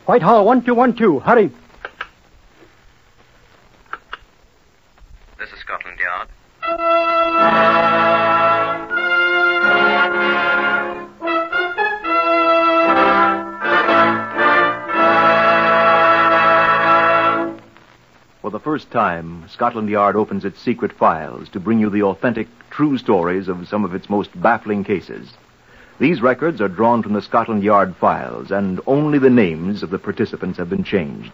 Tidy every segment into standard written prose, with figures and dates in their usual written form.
Whitehall 1212, hurry. This is Scotland Yard. For the first time, Scotland Yard opens its secret files to bring you the authentic, true stories of some of its most baffling cases. These records are drawn from the Scotland Yard files, and only the names of the participants have been changed.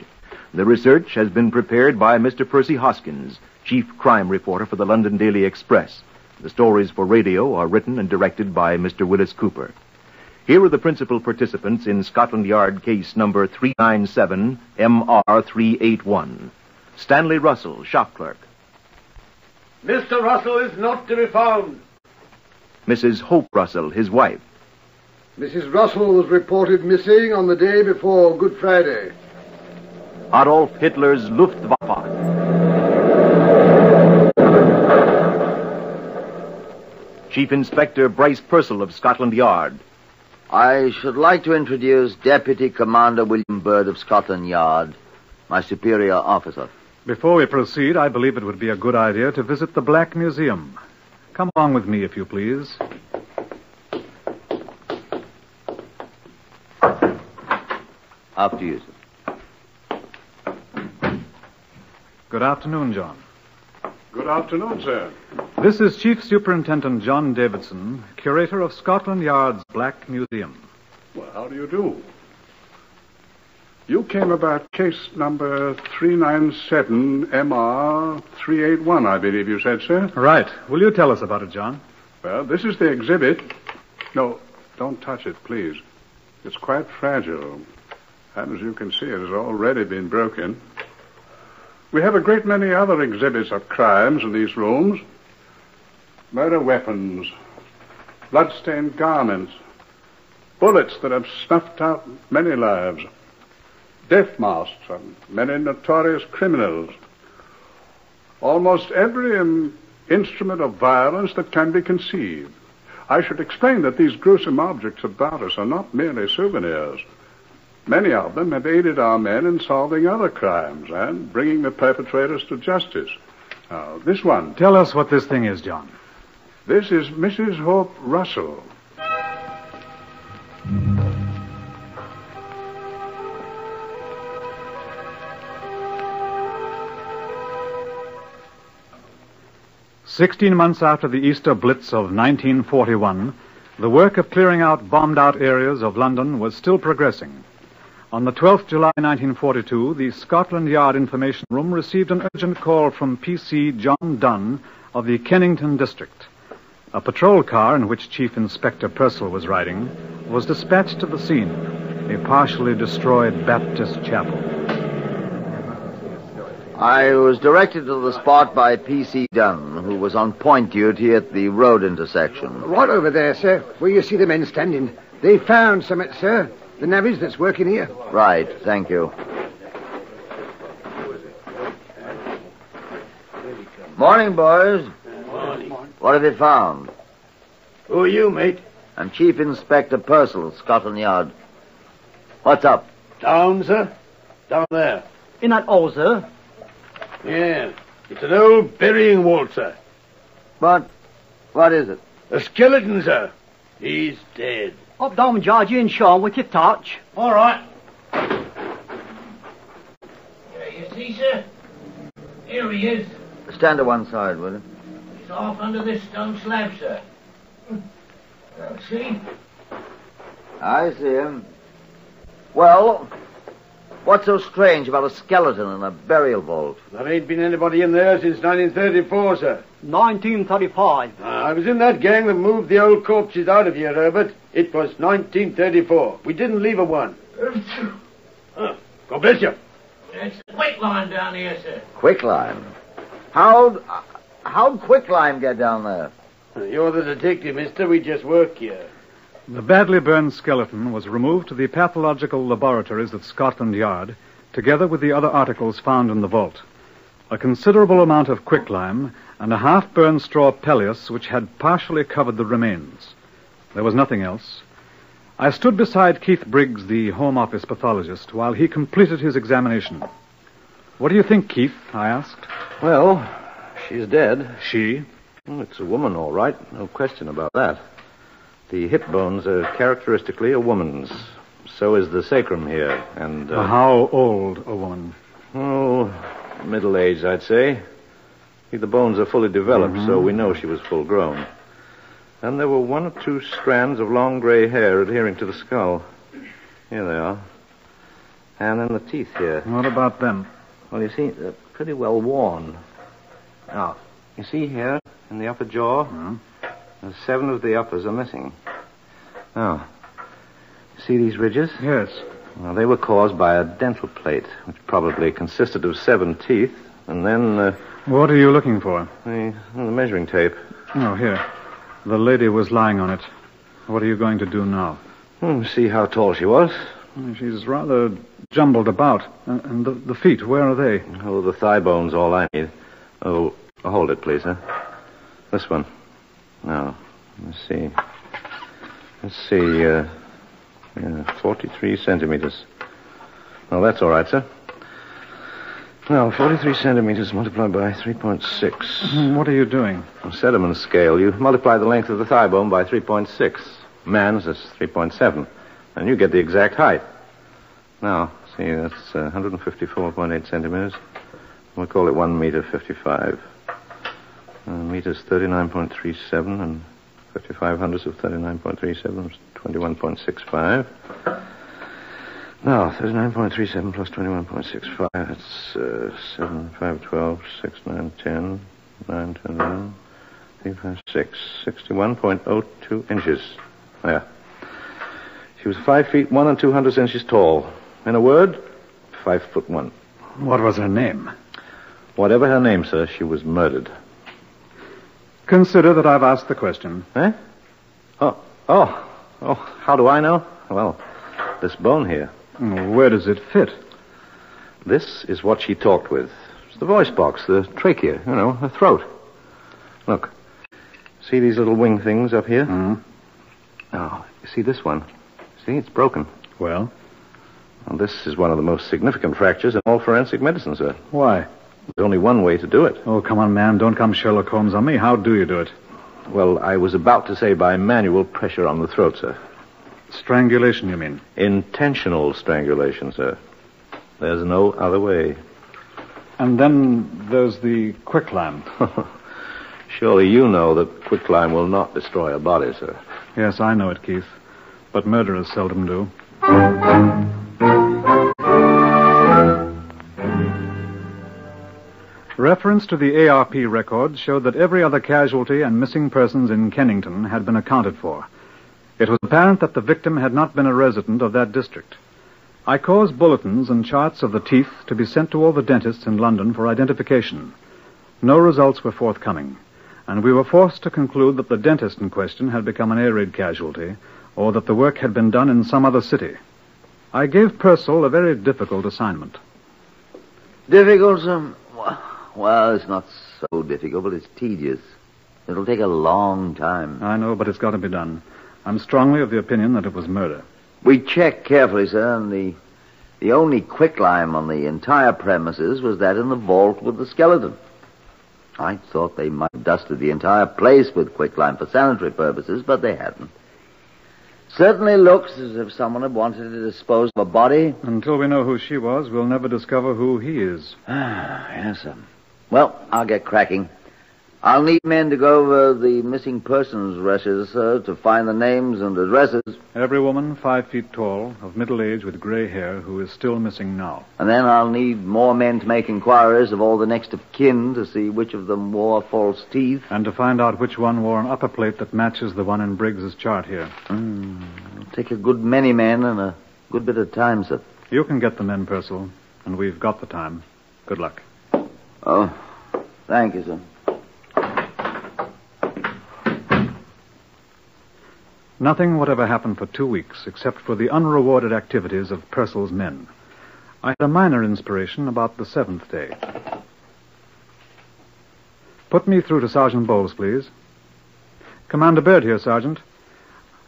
The research has been prepared by Mr. Percy Hoskins, chief crime reporter for the London Daily Express. The stories for radio are written and directed by Mr. Willis Cooper. Here are the principal participants in Scotland Yard case number 397 MR381. Stanley Russell, shop clerk. Mr. Russell is not to be found. Mrs. Hope Russell, his wife. Mrs. Russell was reported missing on the day before Good Friday. Adolf Hitler's Luftwaffe. Chief Inspector Bryce Purcell of Scotland Yard. I should like to introduce Deputy Commander William Bird of Scotland Yard, my superior officer. Before we proceed, I believe it would be a good idea to visit the Black Museum. Come along with me, if you please. After you, sir. Good afternoon, John. Good afternoon, sir. This is Chief Superintendent John Davidson, curator of Scotland Yard's Black Museum. Well, how do you do? You came about case number 397 MR381, I believe you said, sir? Right. Will you tell us about it, John? Well, this is the exhibit. No, don't touch it, please. It's quite fragile. And as you can see, it has already been broken. We have a great many other exhibits of crimes in these rooms. Murder weapons, blood-stained garments, bullets that have snuffed out many lives, death masks and many notorious criminals. Almost every instrument of violence that can be conceived. I should explain that these gruesome objects about us are not merely souvenirs. Many of them have aided our men in solving other crimes and bringing the perpetrators to justice. Now, this one. Tell us what this thing is, John. This is Mrs. Hope Russell. "16 months after the Easter Blitz of 1941, the work of clearing out bombed-out areas of London was still progressing. On the 12th July 1942, the Scotland Yard Information Room received an urgent call from PC John Dunn of the Kennington District. A patrol car in which Chief Inspector Purcell was riding was dispatched to the scene, a partially destroyed Baptist chapel. I was directed to the spot by PC Dunn, who was on point duty at the road intersection. Right over there, sir, where you see the men standing. They found something, sir. The navvies that's working here. Right, thank you. Morning, boys. Morning. What have you found? Who are you, mate? I'm Chief Inspector Purcell of Scotland Yard. What's up? Down, sir? Down there. In that hole, sir. Yeah. It's an old burying vault, sir. What is it? A skeleton, sir. He's dead. Up down, Georgie and Sean, with your torch. All right. There you see, sir. Here he is. Stand to one side, will you? He's off under this stone slab, sir. See? I see him. Well, what's so strange about a skeleton in a burial vault? There ain't been anybody in there since 1934, sir. 1935. I was in that gang that moved the old corpses out of here, Herbert. It was 1934. We didn't leave a one. God bless you. It's a quicklime down here, sir. Quicklime? How'd quicklime get down there? You're the detective, mister. We just work here. The badly burned skeleton was removed to the pathological laboratories at Scotland Yard, together with the other articles found in the vault. A considerable amount of quicklime and a half-burned straw pelleas which had partially covered the remains. There was nothing else. I stood beside Keith Briggs, the Home Office pathologist, while he completed his examination. What do you think, Keith? I asked. Well, she's dead. She? Well, it's a woman, all right. No question about that. The hip bones are characteristically a woman's. So is the sacrum here, and... How old a woman? Oh, middle-aged, I'd say. See, the bones are fully developed, so we know she was full-grown. And there were 1 or 2 strands of long gray hair adhering to the skull. Here they are. And then the teeth here. What about them? Well, you see, they're pretty well worn. Now, you see here, in the upper jaw, there's 7 of the uppers are missing. Now, see these ridges? Yes. Well, they were caused by a dental plate, which probably consisted of 7 teeth, and then... What are you looking for? The measuring tape. Oh, here. The lady was lying on it. What are you going to do now? See how tall she was. She's rather jumbled about. And the feet, where are they? Oh, the thigh bone's all I need. Oh, hold it, please, huh? This one. Now, let's see. 43 centimeters. Well, that's all right, sir. Now, 43 centimeters multiplied by 3.6. What are you doing? On Sediment scale, you multiply the length of the thigh bone by 3.6. Man's is 3.7. And you get the exact height. Now, see, that's 154.8 centimeters. We'll call it 1 meter 55. Meters 39.37 and 55 hundredths of 39.37 is 21.65. Now, 39.37 plus 21.65, that's 7, 5, 12, 6, 9, 10, 9, 10, 11, 3, 5, 6, 61.02 inches. There. She was 5 feet 1 200 inches tall. In a word, 5'1". What was her name? Whatever her name, sir, she was murdered. Consider that I've asked the question. Eh? Oh, how do I know? Well, this bone here. Where does it fit? This is what she talked with. It's the voice box, the trachea, her throat. Look, see these little wing things up here? Oh, you see this one? See, it's broken. Well, this is one of the most significant fractures in all forensic medicine, sir. Why? There's only one way to do it. Oh, come on, man. Don't come Sherlock Holmes on me. How do you do it? Well, I was about to say by manual pressure on the throat, sir. Strangulation, you mean? Intentional strangulation, sir. There's no other way. And then there's the quicklime. Surely you know that quicklime will not destroy a body, sir. Yes, I know it, Keith. But murderers seldom do. Reference to the ARP records showed that every other casualty and missing persons in Kennington had been accounted for. It was apparent that the victim had not been a resident of that district. I caused bulletins and charts of the teeth to be sent to all the dentists in London for identification. No results were forthcoming, and we were forced to conclude that the dentist in question had become an air raid casualty, or that the work had been done in some other city. I gave Purcell a very difficult assignment. Difficult, sir? Well, it's not so difficult, but it's tedious. It'll take a long time. I know, but it's got to be done. I'm strongly of the opinion that it was murder. We checked carefully, sir, and the only quicklime on the entire premises was that in the vault with the skeleton. I thought they might have dusted the entire place with quicklime for sanitary purposes, but they hadn't. Certainly looks as if someone had wanted to dispose of a body. Until we know who she was, we'll never discover who he is. Yes, sir. Well, I'll get cracking. I'll need men to go over the missing persons registers, sir, to find the names and addresses. Every woman 5 feet tall, of middle age with gray hair, who is still missing now. And then I'll need more men to make inquiries of all the next of kin to see which of them wore false teeth. And to find out which one wore an upper plate that matches the one in Briggs's chart here. It'll take a good many men and a good bit of time, sir. You can get the men, Purcell, and we've got the time. Good luck. Oh, thank you, sir. Nothing whatever happened for 2 weeks, except for the unrewarded activities of Purcell's men. I had a minor inspiration about the 7th day. Put me through to Sergeant Bowles, please. Commander Baird here, Sergeant.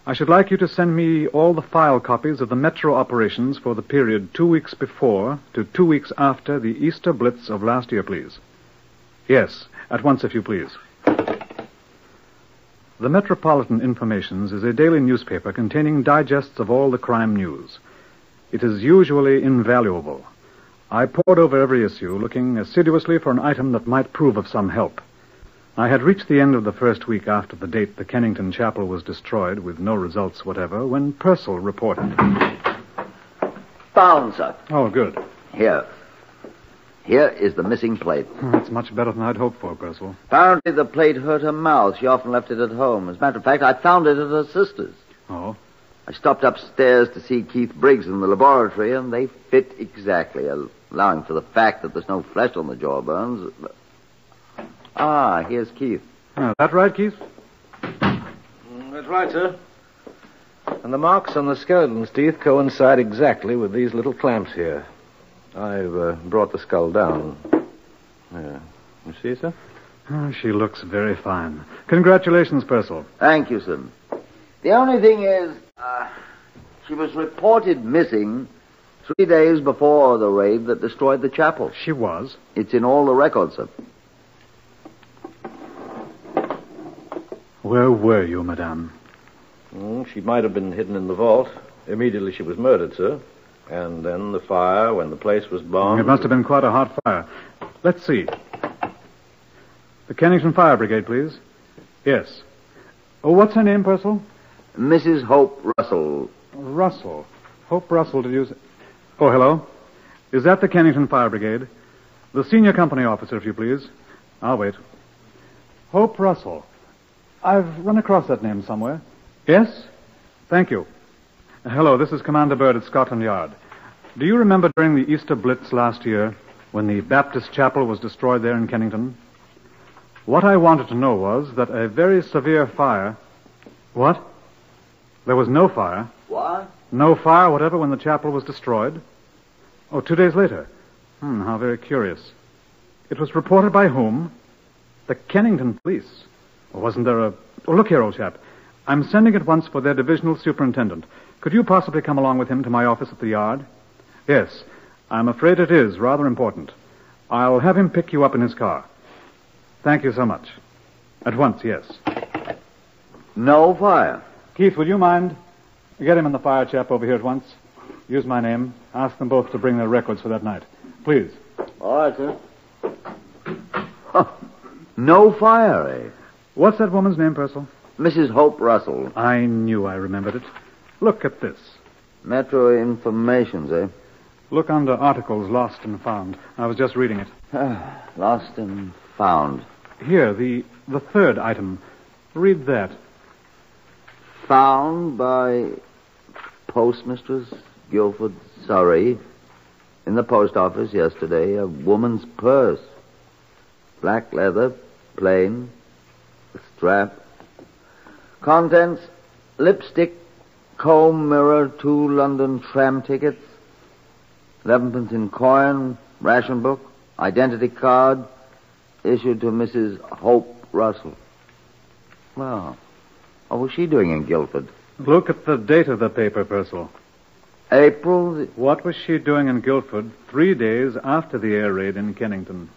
I should like you to send me all the file copies of the Metro operations for the period 2 weeks before to 2 weeks after the Easter Blitz of last year, please. Yes, at once, if you please. The Metropolitan Informations is a daily newspaper containing digests of all the crime news. It is usually invaluable. I pored over every issue, looking assiduously for an item that might prove of some help. I had reached the end of the first week after the date the Kennington Chapel was destroyed, with no results whatever, when Purcell reported. Found, sir. Oh, good. Here. Here is the missing plate. That's much better than I'd hoped for, Purcell. Apparently the plate hurt her mouth. She often left it at home. As a matter of fact, I found it at her sister's. Oh? I stopped upstairs to see Keith Briggs in the laboratory, and they fit exactly, allowing for the fact that there's no flesh on the jawbones. Ah, here's Keith. Is that right, Keith? That's right, sir. And the marks on the skeleton's teeth coincide exactly with these little clamps here. I've brought the skull down. There. You see, sir? Oh, she looks very fine. Congratulations, Purcell. Thank you, sir. The only thing is, she was reported missing 3 days before the raid that destroyed the chapel. She was? It's in all the records, sir. Where were you, madame? She might have been hidden in the vault. Immediately she was murdered, sir. And then the fire, when the place was bombed... It must have been quite a hot fire. Let's see. The Kennington Fire Brigade, please. Yes. Oh, what's her name, Purcell? Mrs. Hope Russell. Russell. Hope Russell, did you say... Oh, hello. Is that the Kennington Fire Brigade? The senior company officer, if you please. I'll wait. Hope Russell. I've run across that name somewhere. Yes? Thank you. Hello, this is Commander Bird at Scotland Yard. Do you remember during the Easter Blitz last year when the Baptist chapel was destroyed there in Kennington? What I wanted to know was that a very severe fire... What? There was no fire? What? No fire whatever when the chapel was destroyed? Oh, 2 days later. How very curious. It was reported by whom? The Kennington police. Or wasn't there a... Oh, look here, old chap. I'm sending at once for their divisional superintendent. Could you possibly come along with him to my office at the yard? Yes. I'm afraid it is rather important. I'll have him pick you up in his car. Thank you so much. At once, yes. No fire. Keith, will you mind? Get him and the fire chap over here at once. Use my name. Ask them both to bring their records for that night. Please. All right, sir. Huh. No fire, eh? What's that woman's name, Purcell? Mrs. Hope Russell. I knew I remembered it. Look at this. Metro Informations, eh? Look under Articles Lost and Found. I was just reading it. Lost and Found. Here, the third item. Read that. Found by Postmistress Guilford, Surrey, in the post office yesterday, a woman's purse. Black leather, plain, a strap. Contents, lipstick, comb, mirror, 2 London tram tickets, 11pence in coin, ration book, identity card, issued to Mrs. Hope Russell. Well, what was she doing in Guildford? Look at the date of the paper, Purcell. April... What was she doing in Guildford 3 days after the air raid in Kennington?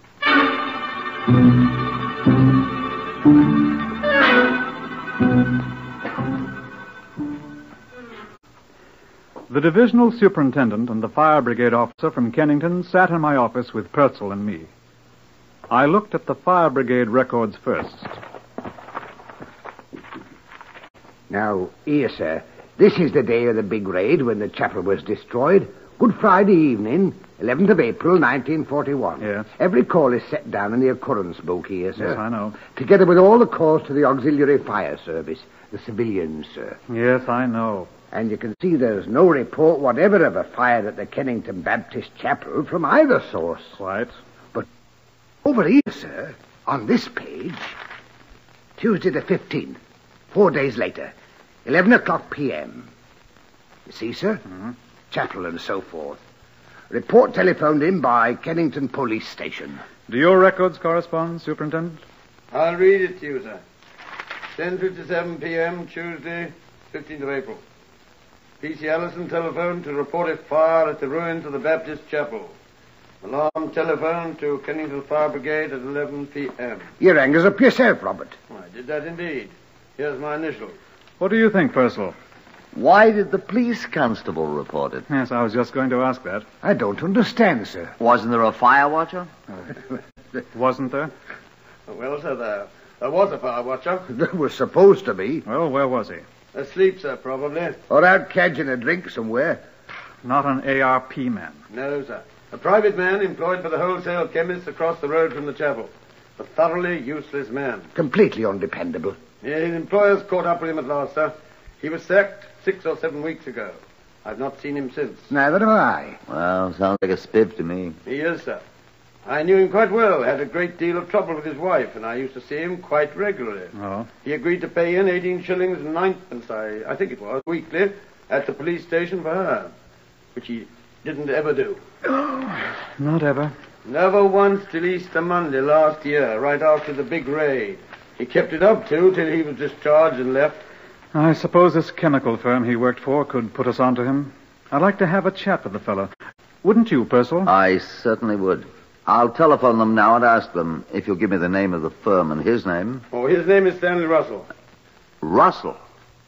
The divisional superintendent and the fire brigade officer from Kennington sat in my office with Purcell and me. I looked at the fire brigade records first. Now, here, sir. This is the day of the big raid when the chapel was destroyed. Good Friday evening, 11th of April, 1941. Yes. Every call is set down in the occurrence book here, sir. Yes, I know. Together with all the calls to the auxiliary fire service, the civilians, sir. Yes, I know. And you can see there's no report whatever of a fire at the Kennington Baptist Chapel from either source. Quite. But over here, sir, on this page, Tuesday the 15th, 4 days later, 11 o'clock p.m. You see, sir? Mm-hmm. Chapel and so forth. Report telephoned in by Kennington Police Station. Do your records correspond, Superintendent? I'll read it to you, sir. 10:57 p.m., Tuesday, 15th of April. P.C. Allison telephoned to report a fire at the ruins of the Baptist Chapel. Alarm telephone to Kennington Fire Brigade at 11 p.m. You rang us up yourself, Robert. I did that indeed. Here's my initials. What do you think, Purcell? Why did the police constable report it? Yes, I was just going to ask that. I don't understand, sir. Wasn't there a fire watcher? Wasn't there? Well, sir, there was a fire watcher. There was supposed to be. Well, where was he? Asleep, sir, probably. Or out catching a drink somewhere. Not an ARP man. No, sir. A private man employed by the wholesale chemists across the road from the chapel. A thoroughly useless man. Completely undependable. Yeah, his employers caught up with him at last, sir. He was sacked 6 or 7 weeks ago. I've not seen him since. Neither have I. Well, sounds like a spiv to me. He is, sir. I knew him quite well. Had a great deal of trouble with his wife, and I used to see him quite regularly. Oh? He agreed to pay in 18 shillings and ninepence, I think it was, weekly, at the police station for her, which he didn't ever do. Not ever. Never once till Easter Monday last year, right after the big raid. He kept it up, too, till he was discharged and left. I suppose this chemical firm he worked for could put us on to him. I'd like to have a chat with the fellow. Wouldn't you, Purcell? I certainly would. I'll telephone them now and ask them if you'll give me the name of the firm and his name. Oh, his name is Stanley Russell. Russell?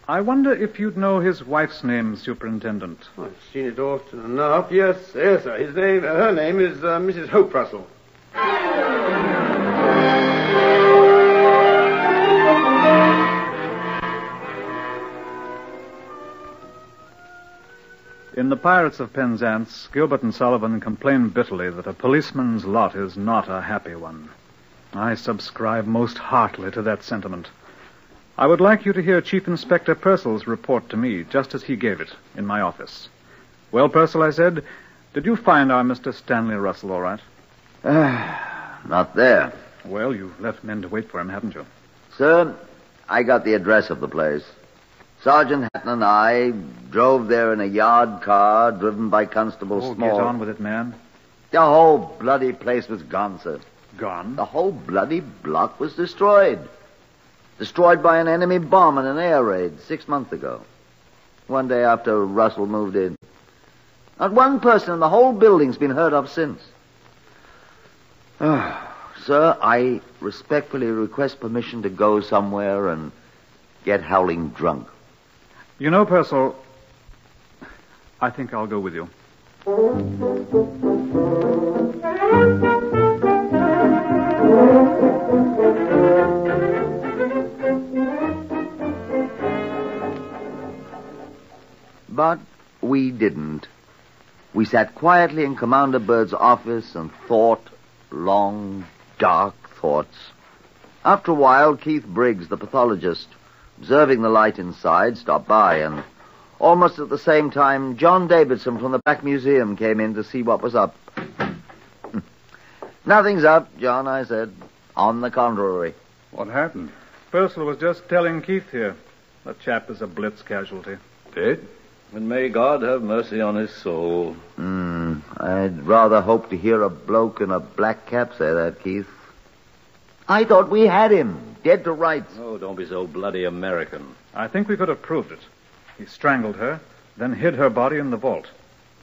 I wonder if you'd know his wife's name, Superintendent. I've seen it often enough. Yes, sir. Her name is Mrs. Hope Russell. In The Pirates of Penzance, Gilbert and Sullivan complain bitterly that a policeman's lot is not a happy one. I subscribe most heartily to that sentiment. I would like you to hear Chief Inspector Purcell's report to me, just as he gave it, in my office. Well, Purcell, I said, did you find our Mr. Stanley Russell all right? Not there. Well, you've left men to wait for him, haven't you? Sir, I got the address of the place. Sergeant Hatton and I drove there in a yard car driven by Constable Small. Get on with it, man. The whole bloody place was gone, sir. Gone? The whole bloody block was destroyed. Destroyed by an enemy bomb in an air raid 6 months ago. One day after Russell moved in. Not one person in the whole building's been heard of since. Sir, I respectfully request permission to go somewhere and get howling drunk. You know, Purcell, I think I'll go with you. But we didn't. We sat quietly in Commander Bird's office and thought long, dark thoughts. After a while, Keith Briggs, the pathologist, observing the light inside, stopped by, and almost at the same time, John Davidson from the back museum came in to see what was up. Nothing's up, John, I said. On the contrary. What happened? Purcell was just telling Keith here. The chap is a Blitz casualty. Dead? And may God have mercy on his soul. I'd rather hope to hear a bloke in a black cap say that, Keith. I thought we had him, dead to rights. Oh, don't be so bloody American. I think we could have proved it. He strangled her, then hid her body in the vault.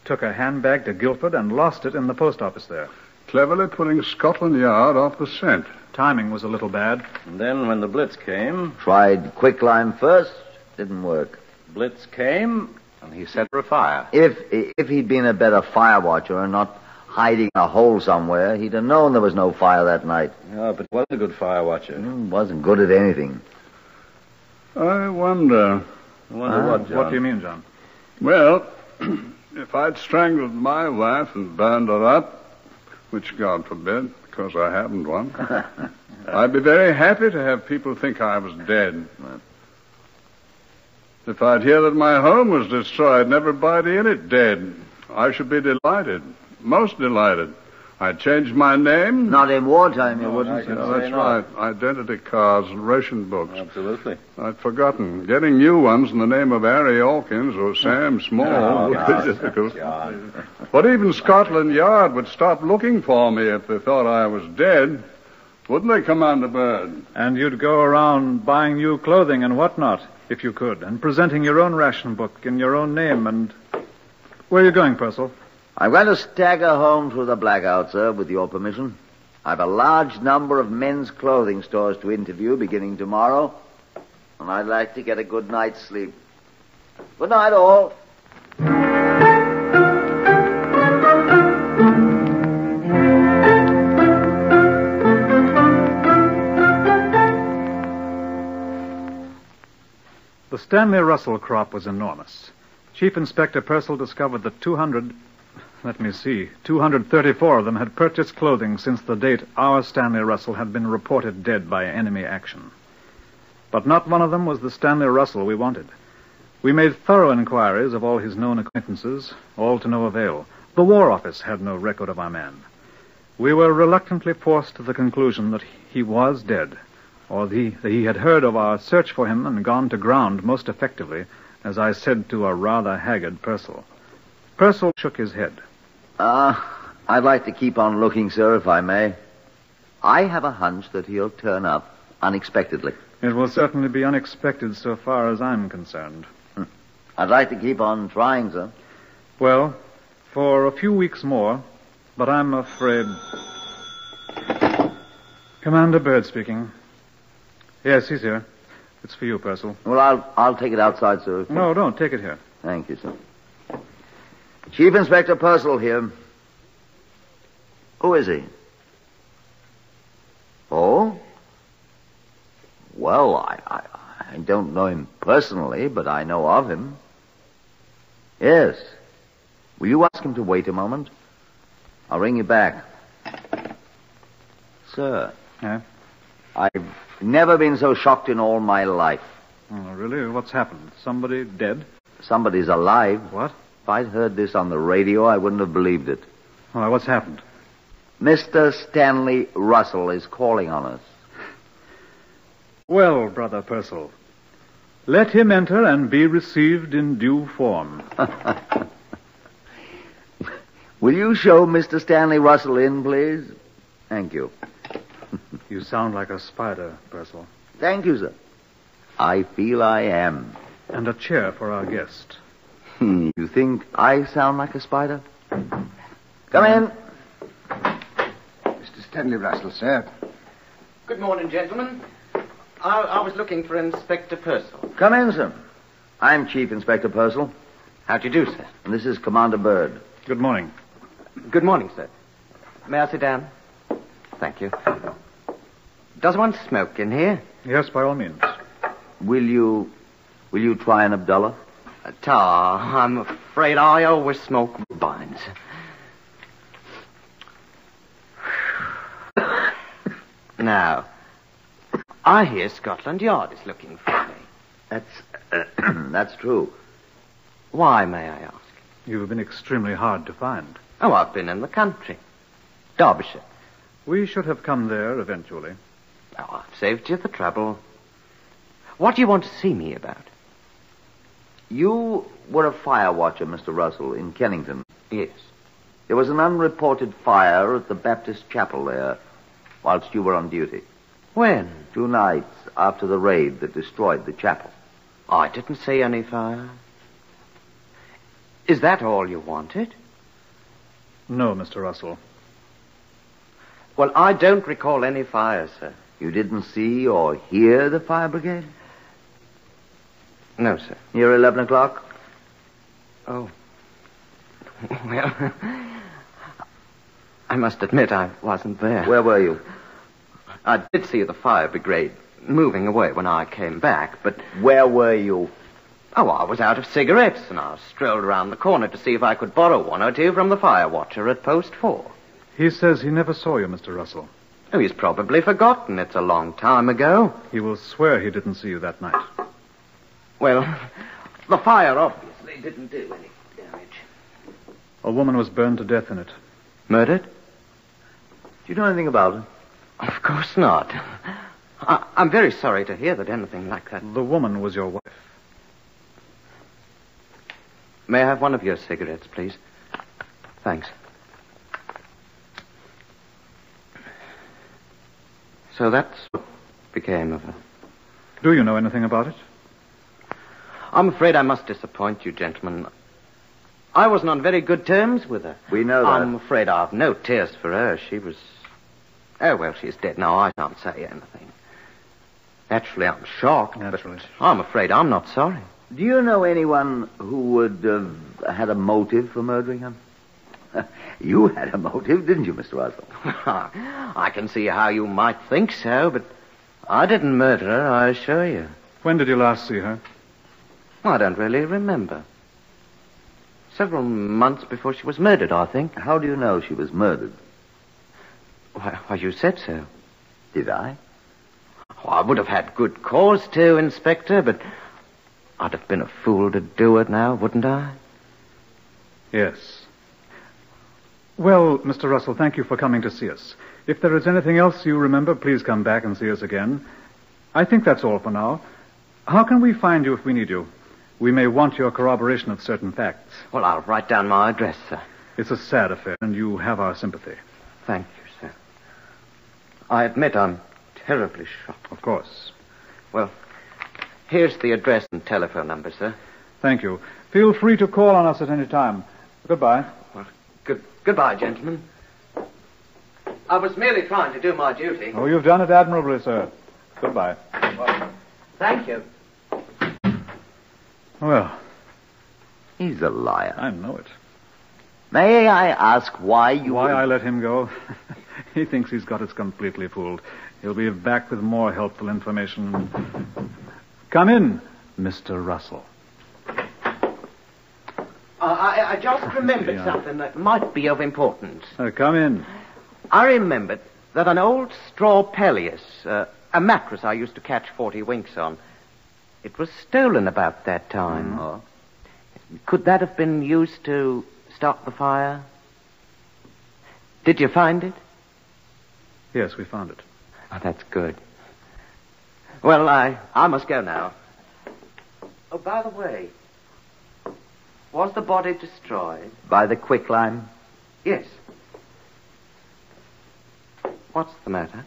Took her handbag to Guildford and lost it in the post office there. Cleverly putting Scotland Yard off the scent. Timing was a little bad. And then when the Blitz came... Tried quicklime first, didn't work. Blitz came, and he set her afire. If he'd been a better fire watcher and not hiding in a hole somewhere, he'd have known there was no fire that night. Yeah, but he wasn't a good fire watcher. Wasn't good at anything. I wonder... What, John? What do you mean, John? Well, if I'd strangled my wife and burned her up, which God forbid, because I haven't one, I'd be very happy to have people think I was dead. If I'd hear that my home was destroyed and everybody in it dead, I should be delighted, most delighted. I'd change my name. Not in wartime, you wouldn't. Yeah, that's right. Identity cards and ration books. Absolutely. I'd forgotten. Getting new ones in the name of Harry Hawkins or Sam Small would be difficult. But even Scotland Yard would stop looking for me if they thought I was dead. Wouldn't they, Commander Bird? And you'd go around buying new clothing and whatnot, if you could, and presenting your own ration book in your own name and... Where are you going, Purcell? I'm going to stagger home through the blackout, sir, with your permission. I've a large number of men's clothing stores to interview beginning tomorrow, and I'd like to get a good night's sleep. Good night, all. The Stanley Russell crop was enormous. Chief Inspector Purcell discovered that 234 of them had purchased clothing since the date our Stanley Russell had been reported dead by enemy action. But not one of them was the Stanley Russell we wanted. We made thorough inquiries of all his known acquaintances, all to no avail. The War Office had no record of our man. We were reluctantly forced to the conclusion that he was dead, or that he had heard of our search for him and gone to ground most effectively, as I said to a rather haggard Purcell. Purcell shook his head. I'd like to keep on looking, sir, if I may. I have a hunch that he'll turn up unexpectedly. It will certainly be unexpected so far as I'm concerned. I'd like to keep on trying, sir. Well, for a few weeks more, but I'm afraid... Commander Bird speaking. Yes, he's here. It's for you, Purcell. Well, I'll take it outside, sir. No, don't. Take it here. Thank you, sir. Chief Inspector Purcell here. Who is he? Oh? Well, I don't know him personally, but I know of him. Yes. Will you ask him to wait a moment? I'll ring you back. Sir. Yeah? I've never been so shocked in all my life. Oh, really? What's happened? Somebody dead? Somebody's alive. What? If I'd heard this on the radio, I wouldn't have believed it. Why, what's happened? Mr. Stanley Russell is calling on us. Well, Brother Purcell, let him enter and be received in due form. Will you show Mr. Stanley Russell in, please? Thank you. You sound like a spider, Purcell. Thank you, sir. I feel I am. And a chair for our guest. You think I sound like a spider? Come in. Mr. Stanley Russell, sir. Good morning, gentlemen. I was looking for Inspector Purcell. Come in, sir. I'm Chief Inspector Purcell. How do you do, sir? And this is Commander Bird. Good morning. Good morning, sir. May I sit down? Thank you. Does one smoke in here? Yes, by all means. Will you try an Abdullah? I'm afraid I always smoke Woodbines. Now, I hear Scotland Yard is looking for me. That's true. Why, may I ask? You've been extremely hard to find. Oh, I've been in the country. Derbyshire. We should have come there eventually. Oh, I've saved you the trouble. What do you want to see me about? You were a fire watcher, Mr. Russell, in Kennington. Yes. There was an unreported fire at the Baptist chapel there whilst you were on duty. When? 2 nights after the raid that destroyed the chapel. I didn't see any fire. Is that all you wanted? No, Mr. Russell. Well, I don't recall any fire, sir. You didn't see or hear the fire brigade? No, sir. Near 11 o'clock? Oh. Well, I must admit I wasn't there. Where were you? I did see the fire brigade moving away when I came back, but... Where were you? Oh, I was out of cigarettes, and I strolled around the corner to see if I could borrow 1 or 2 from the fire watcher at post 4. He says he never saw you, Mr. Russell. Oh, he's probably forgotten. It's a long time ago. He will swear he didn't see you that night. Well, the fire obviously didn't do any damage. A woman was burned to death in it. Murdered? Do you know anything about it? Of course not. I'm very sorry to hear that anything like that... The woman was your wife. May I have one of your cigarettes, please? Thanks. So that's what became of her. Do you know anything about it? I'm afraid I must disappoint you, gentlemen. I wasn't on very good terms with her. We know that. I'm afraid I've no tears for her. She was... Oh, well, she's dead now. I can't say anything. Naturally, I'm shocked. Naturally. But I'm afraid I'm not sorry. Do you know anyone who would have had a motive for murdering him? You had a motive, didn't you, Mr. Russell? I can see how you might think so, but I didn't murder her, I assure you. When did you last see her? I don't really remember. Several months before she was murdered, I think. How do you know she was murdered? Why, you said so. Did I? Oh, I would have had good cause to, Inspector, but I'd have been a fool to do it now, wouldn't I? Yes. Well, Mr. Russell, thank you for coming to see us. If there is anything else you remember, please come back and see us again. I think that's all for now. How can we find you if we need you? We may want your corroboration of certain facts. Well, I'll write down my address, sir. It's a sad affair, and you have our sympathy. Thank you, sir. I admit I'm terribly shocked. Of course. Well, here's the address and telephone number, sir. Thank you. Feel free to call on us at any time. Goodbye. Well, goodbye, gentlemen. I was merely trying to do my duty. Oh, you've done it admirably, sir. Goodbye. Well, thank you. Well, He's a liar. I know it. May I ask why you... Why I let him go? He thinks he's got us completely fooled. He'll be back with more helpful information. Come in, Mr. Russell. I just remembered something that might be of importance. Come in. I remembered that an old straw pelleas, a mattress I used to catch 40 winks on, it was stolen about that time. Oh. Could that have been used to start the fire? Did you find it? Yes, we found it. Oh, that's good. Well, I must go now. Oh, by the way, was the body destroyed? By the quicklime? Yes. What's the matter?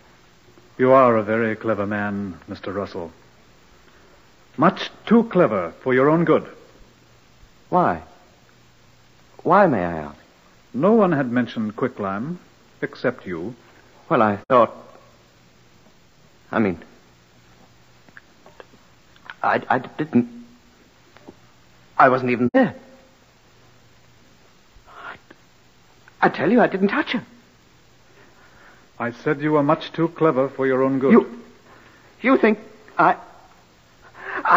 You are a very clever man, Mr. Russell. Much too clever for your own good. Why? Why, may I ask? No one had mentioned quicklime, except you. Well, I thought... I mean... I didn't... I wasn't even there. I tell you, I didn't touch her. I said you were much too clever for your own good. You think I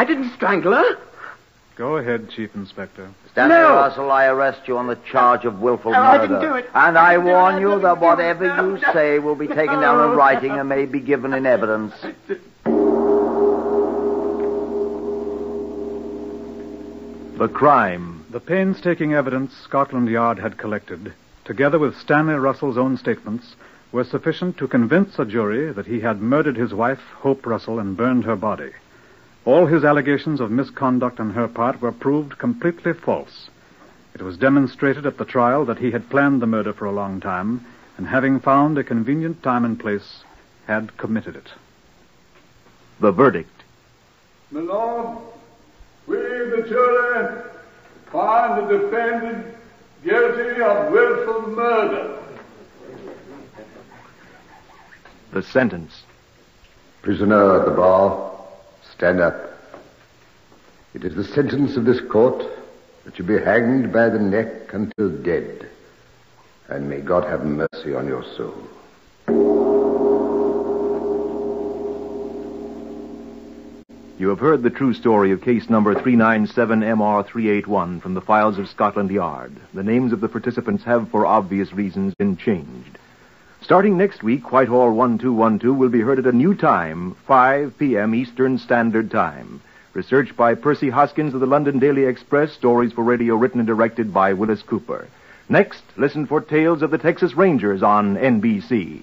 didn't strangle her? Go ahead, Chief Inspector. Stanley No. Russell, I arrest you on the charge of willful murder. I didn't do it. And I I didn't do it. warn I you didn't that do it. whatever No, you say will be taken down in writing and may be given in evidence. The crime. The painstaking evidence Scotland Yard had collected, together with Stanley Russell's own statements, were sufficient to convince a jury that he had murdered his wife, Hope Russell, and burned her body. All his allegations of misconduct on her part were proved completely false. It was demonstrated at the trial that he had planned the murder for a long time, and having found a convenient time and place, had committed it. The verdict. My Lord, we, the jury, find the defendant guilty of willful murder. The sentence. Prisoner at the bar, stand up. It is the sentence of this court that you be hanged by the neck until dead. And may God have mercy on your soul. You have heard the true story of case number 397MR381 from the files of Scotland Yard. The names of the participants have, for obvious reasons, been changed. Starting next week, Whitehall 1212 will be heard at a new time, 5 p.m. Eastern Standard Time. Research by Percy Hoskins of the London Daily Express. Stories for radio written and directed by Willis Cooper. Next, listen for Tales of the Texas Rangers on NBC.